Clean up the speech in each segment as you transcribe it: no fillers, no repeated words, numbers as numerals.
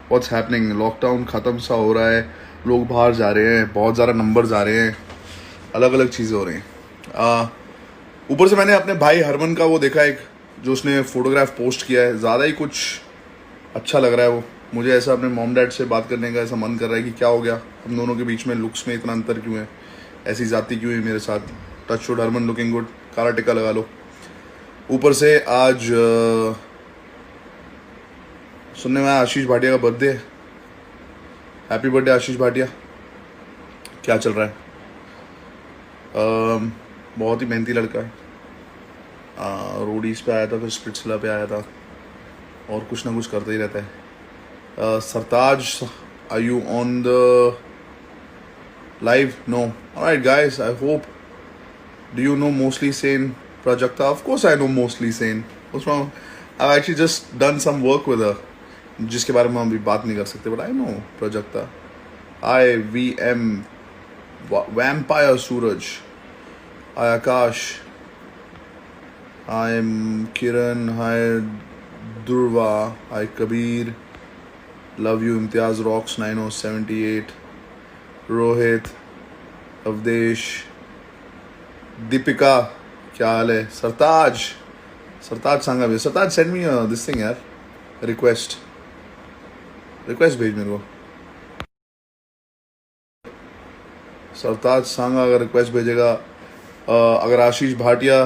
What's happening? Lockdown ख़त्म सा हो रहा है, लोग बाहर जा रहे हैं, बहुत ज़्यादा नंबर आ रहे हैं, अलग अलग चीज़ें हो रही हैं। ऊपर से मैंने अपने भाई हरमन का वो देखा, एक जो उसने फोटोग्राफ पोस्ट किया है, ज़्यादा ही कुछ अच्छा लग रहा है वो। मुझे ऐसा अपने मॉम डैड से बात करने का ऐसा मन कर रहा है कि क्या हो गया हम दोनों के बीच में, लुक्स में इतना अंतर क्यों है, ऐसी जाति क्यों है मेरे साथ। Touch wood, Harman looking good, काला टिक्का लगा लो। ऊपर से आज सुनने में आया आशीष भाटिया का बर्थडे है। हैप्पी बर्थडे आशीष भाटिया। क्या चल रहा है? बहुत ही मेहनती लड़का है। रोडीज पे आया था, फिर स्प्रिट्सला पे आया था, और कुछ ना कुछ करता ही रहता है। Sartaj, are you on the live? No. Alright guys, I hope, do you know Mostly Sane Prajakta? Of course I know Mostly Sane. What's wrong? I've actually just done some work with her, जिसके बारे में हम अभी बात नहीं कर सकते, but I know Prajakta. Hi VM Vampire Suraj. Hi Akash. I'm Kiran. Hi Durva. Hi Kabir. Love you Imtiaz Rocks 9078. Rohit. Avdesh. Deepika, क्या हाल है? सरताज, सरताज सांगा भी। सरताज सेंड मी दिस थिंग यार, रिक्वेस्ट भेज मेरे को। सरताज सांगा अगर रिक्वेस्ट भेजेगा, अगर आशीष भाटिया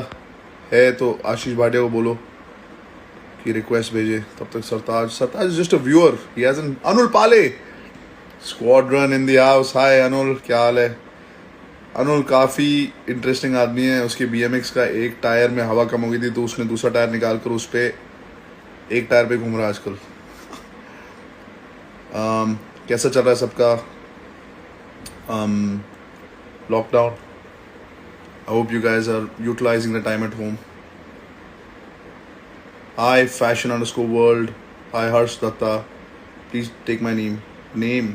है तो आशीष भाटिया को बोलो कि रिक्वेस्ट भेजे। तब तक Sartaj is just a viewer, he hasn't. Anul Pale, squadron in the house. Hi Anul, क्या हाल है? अनुल काफ़ी इंटरेस्टिंग आदमी है। उसके BMX का एक टायर में हवा कम हो गई थी, तो उसने दूसरा टायर निकाल कर उस पर एक टायर पे घूम रहा है आजकल। कैसा चल रहा है सबका lockdown? I hope you guys are utilising the time at home. Hi fashion_world. Hi Harsh Dutta, please take my name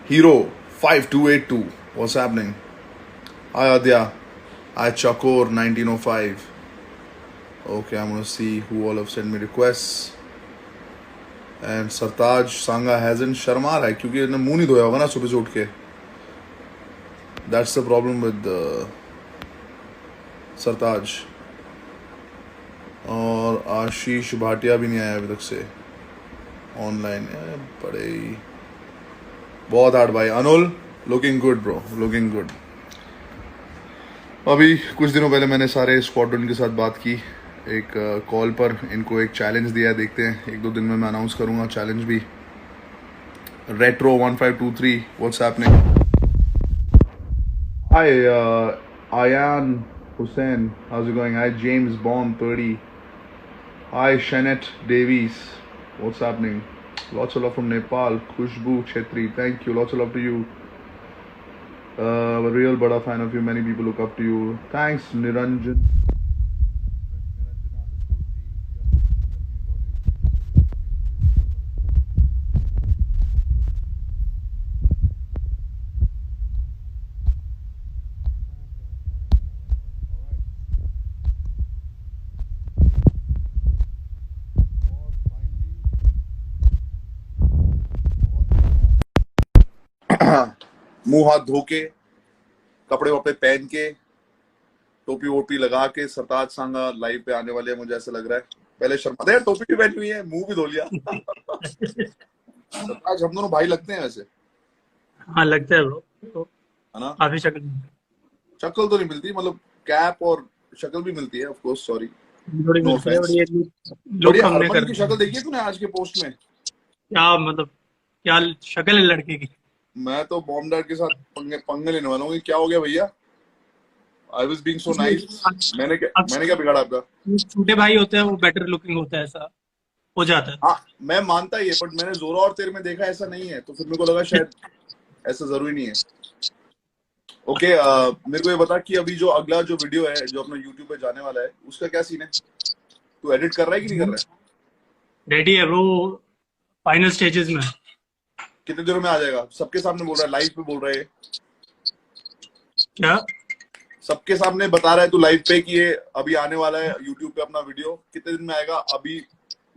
hero 5282. What's happening? Hi Adya. Hi Chakor 1905. Okay, I'm gonna see who all have sent me requests. And Sartaj Sangha hasn't Sharma रहा है क्योंकि इसने मुंह नहीं धोया होगा ना सुबह से उठ के। That's the problem with सरताज। और आशीष भाटिया भी नहीं आया अभी तक से ऑनलाइन। बड़े ही बहुत हार्ड भाई। Anul looking good bro, looking good. अभी कुछ दिनों पहले मैंने सारे स्क्वाड्रन के साथ बात की एक कॉल पर। इनको एक चैलेंज दिया है, देखते हैं 1-2 दिन में मैं अनाउंस करूंगा चैलेंज भी। Retro 1523, what's happening? Hi Ayaan Hussain, how's it going? Hi James Bond 30. Hi Shanette Davis, what's happening? Lots of love from Nepal. Khushboo Chhetri, thank you, lots of love to you. A real bada fan of you. Many people look up to you. Thanks, Niranjan. मुंह हाथ धो के, कपड़े वपड़े पहन के, टोपी वोपी लगा के सरताज सांगा लाइव पे आने वाले हैं, मुझे ऐसा लग रहा है। पहले शर्मा यार, टोपी भी पहनी हुई है, मुंह भी धो लिया। सरताज, हम दोनों भाई लगते हैं वैसे, हाँ लगता है ब्रो, तो है ना? काफी शक्ल शक्ल तो नहीं मिलती, मतलब कैप और शक्ल भी मिलती है, ऑफ कोर्स, सॉरी, थोड़ी नो मिलती है, ऑफेंस। बट ये बट ये लुक हमने हरमन कर की दिया। शक्ल देखी है तूने आज के पोस्ट में? क्या मतलब, क्या शक्ल है लड़के की। मैं तो बॉम्ब डैड के साथ पंगे लेने वाला हूँ। क्या हो गया भैया? आई वाज बीइंग सो इसमें नाइस। मैंने क्या बिगाड़ा आपका? छोटे भाई होते हैं वो बेटर लुकिंग होता है, ऐसा हो जाता है। हाँ, मैं मानता ही है, बट मैंने जोरा और तेरे में देखा ऐसा नहीं है, तो फिर मेरे को लगा शायद ऐसा जरूरी नहीं है। ओके, मेरे को ये बता कि अभी जो अगला जो वीडियो है जो अपना यूट्यूब पे जाने वाला है, उसका क्या सीन है? तू एडिट कर रहा है कि नहीं कर रहा है? रेडी है वो, फाइनल स्टेजेस में। कितने दिनों में आ जाएगा? सबके सामने बोल रहा है, लाइव पे बोल रहा है, क्या सबके सामने बता रहा है तू लाइव पे कि ये अभी आने वाला है यूट्यूब पे अपना वीडियो। कितने दिन में आएगा अभी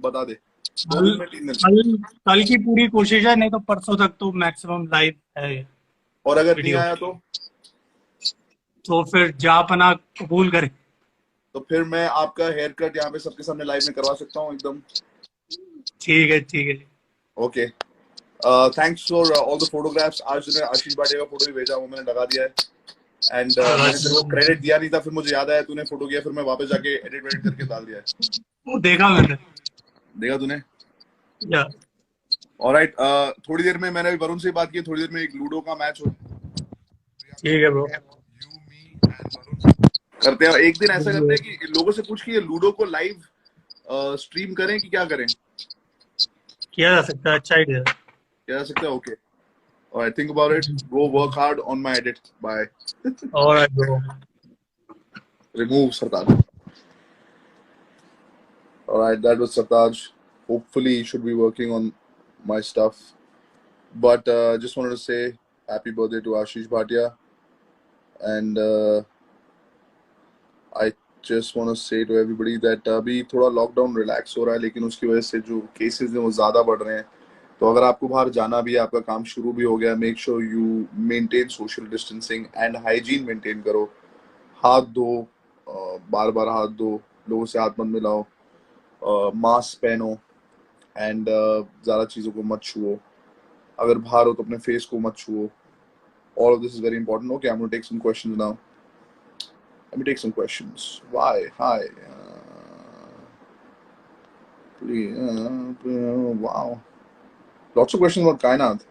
बता दे। 2 कल दिन में 3 दिन। कल कल की पूरी कोशिश है, नहीं तो परसों तक तो मैक्सिमम लाइव है और अगर नहीं वीडियो। आया तो फिर जा पना कबूल करे। तो फिर मैं आपका हेयर कट यहाँ पे सबके सामने लाइव में करवा सकता हूँ एकदम। ठीक है, ठीक है। Okay, thanks for all the photographs. आज तूने आशीष भाटिया का फोटो भी भेजा, वो मैंने लगा दिया है। एंड मैंने तेरे को क्रेडिट दिया नहीं था, फिर मुझे याद आया तूने फोटो किया, फिर मैं वापस जाके एडिट वेडिट करके डाल दिया है। वो देखा मैंने। देखा तूने? या ऑलराइट, थोड़ी देर में मैंने वरुण से बात की, थोड़ी देर में एक लूडो का मैच हो, ठीक है bro. You me and Varun करते हैं। एक दिन ऐसा करते हैं कि लोगों से पूछ के ये लूडो को लाइव स्ट्रीम करें कि क्या करें? किया जा सकता है, अच्छा आइडिया। क्या जा सकता है? Okay, alright, think about it, go work hard on my edit, bye. Alright bro. Remove Sartaj. Alright, that was Sartaj. Hopefully, he should be working on my stuff. But just wanted to say happy birthday to Ashish Bhatia. And I just want to say to everybody that अभी थोड़ा lockdown relax हो रहा है, लेकिन उसकी वजह से जो केसेस हैं वो ज़्यादा बढ़ रहे हैं। तो अगर आपको बाहर जाना भी है, आपका काम शुरू भी हो गया, make sure you maintain social distancing and hygiene maintain करो। हाथ धो, बार बार हाथ धो, लोगों से हाथ मत मिलाओ, मास्क पहनो, एंड ज़्यादा चीज़ों को मत छुओ। अगर बाहर हो तो अपने फेस को मत छुओ। All of this is very important. Okay, I'm going to take some questions now. Let me take some questions. Why? Hi. Please, wow. Lots of questions about Kainat.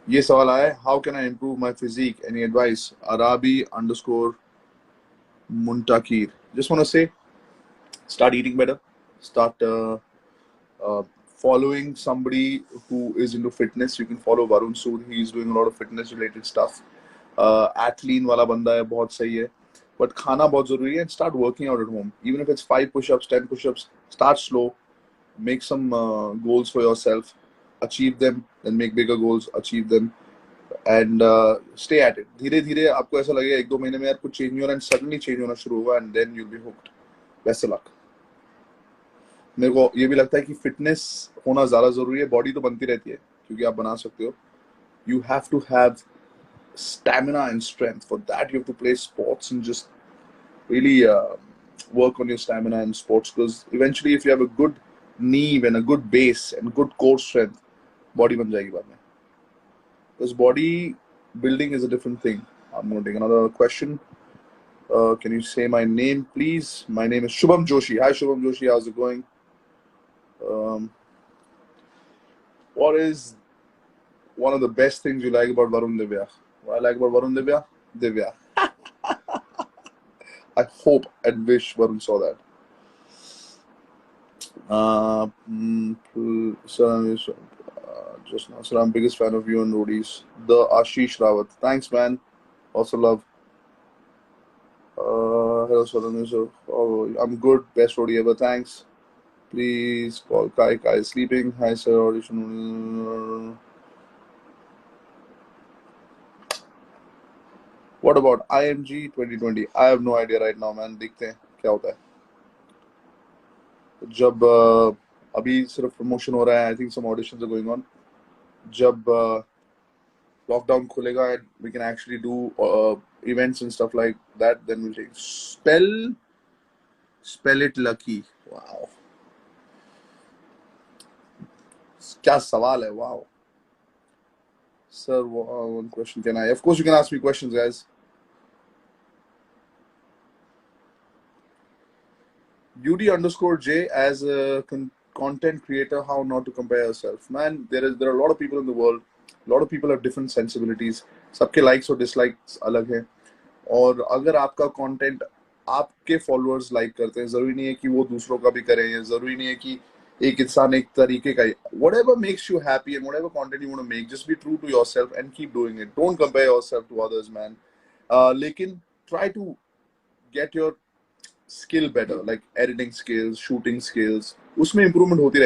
ये सवाल आया है, how can I improve my physique? Any advice? Arabi underscore Muntakir. Just want to say, start eating better. Start following somebody who is into fitness. You can follow Varun Sood. He's doing a lot of fitness related stuff. Athlean वाला बंदा है, बहुत सही है. But खाना बहुत जरूरी है. And start working out at home. Even if it's 5 push-ups, 10 push-ups, start slow. Make some goals for yourself. Achieve them. Then make bigger goals. Achieve them. And stay at it. धीरे धीरे आपको ऐसा लगेगा 1-2 महीने में यार कुछ चेंज नहीं हो रहा, and suddenly change होना शुरू होगा, and then you'll be hooked. Best of luck. मेरे को ये भी लगता है कि फिटनेस होना ज़्यादा ज़रूरी है। बॉडी तो बनती रहती है क्योंकि आप बना सकते हो। You have to have stamina and strength. For that, you have to play sports and just really work on your stamina and sports, because eventually, if you have a good knee and a good base and good core strength, body बन जाएगी बाद में. Because body building is a different thing. I'm going to take another question. Can you say my name, please? My name is Shubham Joshi. Hi, Shubham Joshi. How's it going? What is one of the best things you like about Varun Divya? What I like about Varun Divya? Divya. I hope and wish Varun saw that. Just now, sir, I'm biggest fan of you and Roadies. The Ashish Rawat. Thanks, man. Also love. Hello, Saran. Oh, I'm good. Best roadie ever. Thanks. Please call Kai. Kai is sleeping. Hi, sir. Audition. What about IMG 2020? I have no idea right now, man. देखते हैं क्या होता है. जब अभी सिर्फ promotion हो रहा है, I think some auditions are going on. जब लॉकडाउन खुलेगा and we can actually do events and stuff like that, then we'll take. Spell it lucky. Wow. क्या सवाल है? Wow. Sir, one question can I? Of course, you can ask me questions, guys. UD underscore J as a content creator, how not to compare yourself. Man, there are a lot of people in the world. A lot of people have different sensibilities. सबके likes और dislikes अलग हैं. और अगर आपका content आपके followers like करते हैं, जरूरी नहीं है कि वो दूसरों का भी करें, या जरूरी नहीं है कि एक इंसान एक तरीके का ही. Whatever makes you happy and whatever content you want to make, just be true to yourself and keep doing it. Don't compare yourself to others, man. लेकिन try to get your skill better, like editing skills, shooting skills. उसमें improvement होती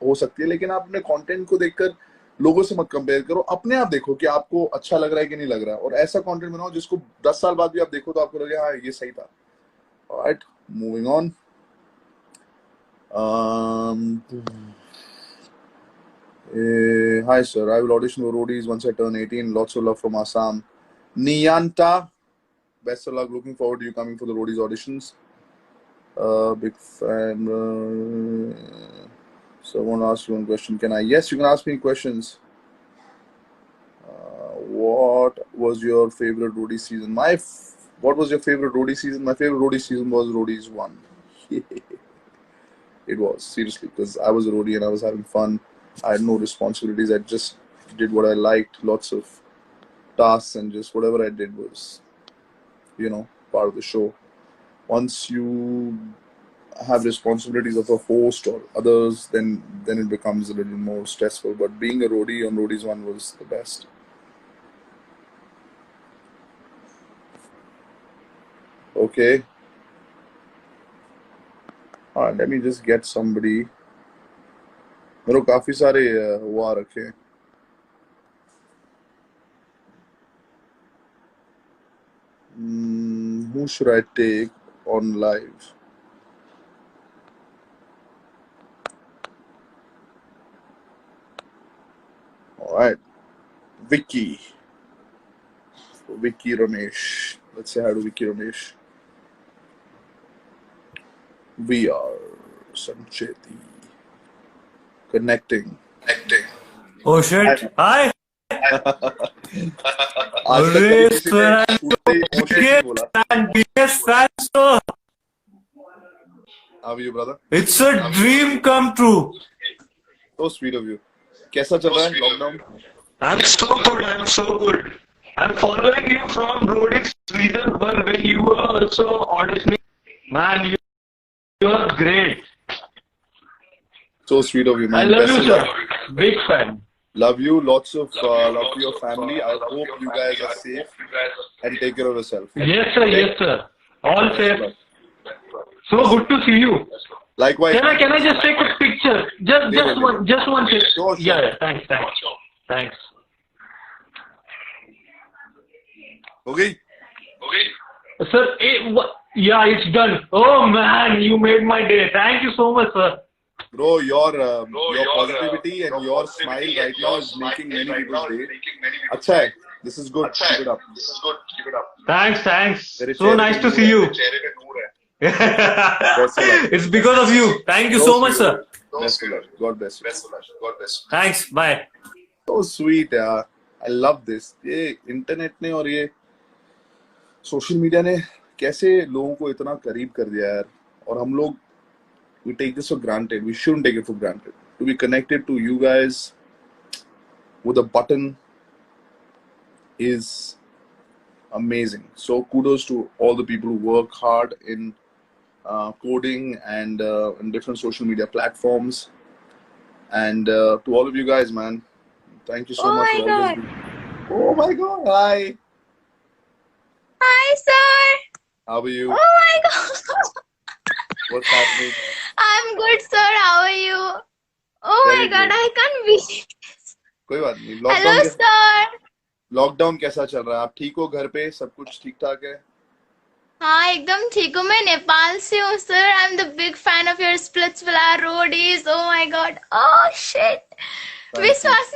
हो सकती है, लेकिन आप अपने content को देखकर लोगों से मत कंपेयर करो. अपने आप देखो कि आपको अच्छा लग रहा है कि नहीं लग रहा है, और ऐसा कंटेंट बनाओ जिसको 10 साल बाद भी आप देखो तो आपको लगे हाँ ये सही था. Alright, moving on. Um, Hi sir, I will audition for roadies once I turn 18. Lots of love from Assam. Niyanta, best of luck. Looking forward to you coming for the roadies auditions. Big fan. Someone asked you one question. Can I? Yes, you can ask me questions. What was your favorite roadie season? What was your favorite roadie season? My favorite roadie season was Roadies 1. It was, seriously, because I was a roadie and I was having fun. I had no responsibilities. I just did what I liked. Lots of tasks, and just whatever I did was, part of the show. Once you have responsibilities of a host or others, then it becomes a little more stressful. But being a roadie on Roadies 1 was the best. Okay. Alright, let me just get somebody. मेरे को काफी सारे वो आ रखे हैं. Who should I take on live? Alright, Vicky Ramesh. Let's say hi to Vicky Ramesh. We are Sancheti. Connecting. Oh shit! Hi! आज तक कभी किसी ने छूटते ही oh shit नहीं बोला. And biggest fan, sir. How are you, brother? It's a dream come true. So sweet of you. कैसा चल रहा है lockdown? I'm so good. I'm so good. I'm following you from Roadies season 1 when you were also auditioning. Man, you are great. So sweet of you, man. I love Best you, of sir. luck. Big fan. Love you. Lots of love to your family. I hope you guys are safe and take care of yourself. Yes, sir. Yes, sir. All safe. So good to see you. Likewise. Can I just take a picture? Just one picture. Sure. Yeah. Thanks. हो गई? Sir, yeah, it's done. Oh man, you made my day. Thank you so much, sir. Bro, your positivity and your smile right now is making many people's day. अच्छा है. This is good. Keep it up. Thanks. तेरे So चेहरे nice पे to Noor see है. you. तेरे चेहरे पे नूर है. Best of luck. It's because of you. Thank you so much, sir. Best of luck. God bless you. Thanks. Bye. So sweet यार. I love this. ये internet ने और ये सोशल मीडिया ने कैसे लोगों को इतना करीब कर दिया यार. और हम लोग we take this for granted. We shouldn't take it for granted. To be connected to you guys with a button is amazing. So kudos to all the people who work hard in coding and in different social media platforms. And to all of you guys, man, thank you so much for always being. Oh my God! Hi. Hi, sir. How are you? Oh my God. What's happening? I'm good, sir. How are you? Oh Very my God, good. I can't believe this. कोई बात नहीं. Hello, sir. Lockdown कैसा चल रहा है? आप ठीक हो? घर पे सब कुछ ठीक ठाक है? हाँ एकदम ठीक हूँ. मैं नेपाल से हूँ sir. I am the big fan of your Splitsvilla Roadies. Oh my God. Oh shit. विश्वास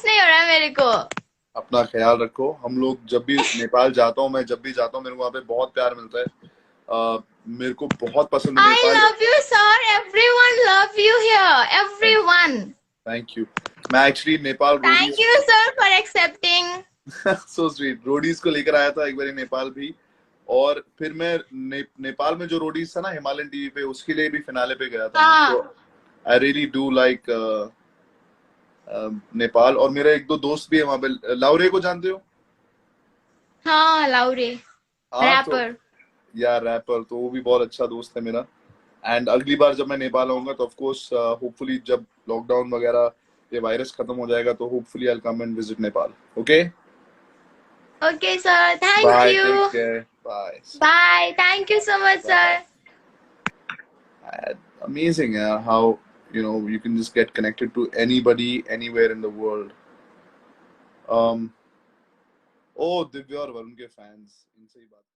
नहीं हो रहा है मेरे को. अपना ख्याल रखो. हम लोग जब भी नेपाल जाता हूँ, मैं जब भी जाता हूँ, मेरे को वहाँ पे बहुत प्यार मिलता है. मेरे को बहुत पसंद है Nepal. I love you, sir. Everyone love you here. Everyone. Thank you. मैं actually Nepal Thank you, sir, for accepting. so sweet. Roadies को लेकर आया था एक बार नेपाल भी. और फिर मैं नेपाल में जो रोडीज था ना हिमालयन टीवी पे, उसके लिए भी फिनाले पे गया था. I really do like Nepal. और मेरा एक दो दोस्त भी है वहाँ पे. लाउरे को जानते हो? हाँ लाउरे. रैपर. यार रैपर तो वो भी बहुत अच्छा दोस्त है मेरा. एंड अगली बार जब मैं नेपाल आऊंगा तो ऑफ कोर्स होपफुली जब लॉकडाउन वगैरह ये वायरस खत्म हो जाएगा तो hopefully I will come and visit Nepal. Okay sir. Thank you. Take care. Bye. Thank you so much sir. Amazing how you can just get connected to anybody anywhere in the world. Oh, Divya और वरुण के fans, इनसे ही बात